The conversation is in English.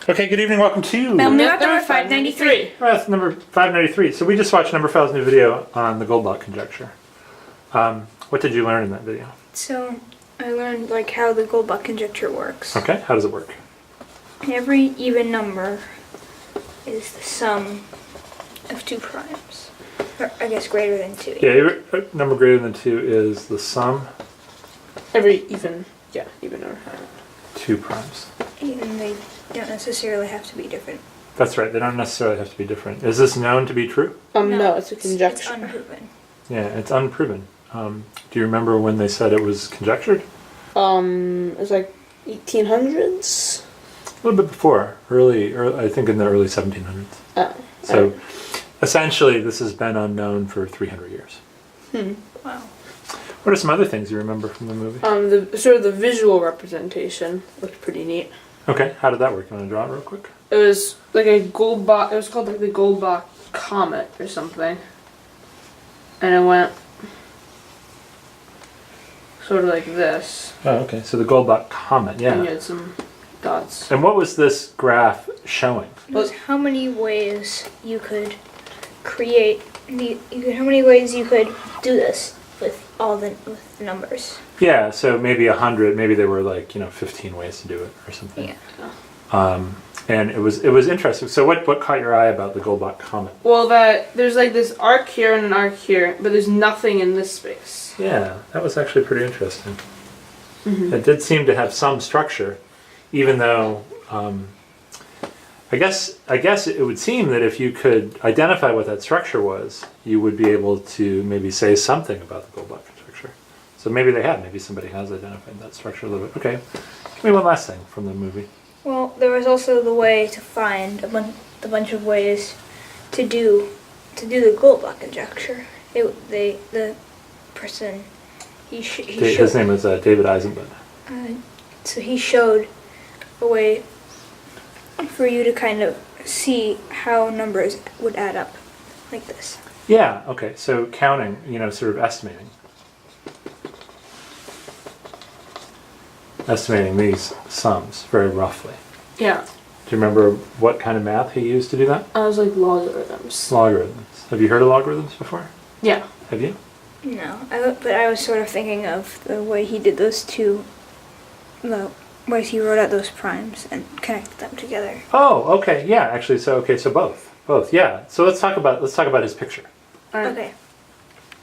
Okay, good evening. Welcome to FamilyMath number 593. That's number 593. So we just watched Numberphil's new video on the Goldbach conjecture. What did you learn in that video? So I learned how the Goldbach conjecture works. Okay, how does it work? Every even number is the sum of two primes. Or I guess greater than 2. Yeah, every number greater than 2 is the sum. Every even or 2 primes. Even they don't necessarily have to be different. That's right, they don't necessarily have to be different. Is this known to be true? No, it's a conjecture. It's unproven. Yeah, it's unproven. Do you remember when they said it was conjectured? It was like 1800s. A little bit before, early I think in the early 1700s. Oh. So essentially this has been unknown for 300 years. Wow. What are some other things you remember from the movie? The visual representation looked pretty neat. Okay, how did that work? You want to draw it real quick? It was like a Goldbach. It was called like the Goldbach comet or something, and it went sort of like this. Oh, okay. So the Goldbach comet, And you yeah. had some dots. And what was this graph showing? It was how many ways you could create how many ways you could do this with with the numbers. Yeah, so maybe 100. Maybe there were 15 ways to do it or something. Yeah. And it was interesting. So what caught your eye about the Goldbach comet? Well, that there's like this arc here and an arc here, but there's nothing in this space. Yeah, that was actually pretty interesting. Mm-hmm. It did seem to have some structure, even though I guess it would seem that if you could identify what that structure was, you would be able to maybe say something about the Goldbach conjecture. So maybe they have. Maybe somebody has identified that structure a little bit. Okay, give me one last thing from the movie. Well, there was also the way to find a bunch of ways to do the Goldbach conjecture. The person His name is David Eisenbud. So he showed a way for you to kind of see how numbers would add up like this. Yeah. Okay. So counting, sort of estimating these sums very roughly. Yeah. Do you remember what kind of math he used to do that? I was like logarithms. Logarithms. Have you heard of logarithms before? Yeah. Have you? No, but I was sort of thinking of the way he did those two, the ways he wrote out those primes and connected them together. Oh, okay. Yeah, actually, so both. Yeah. So let's talk about his picture. All right. Okay.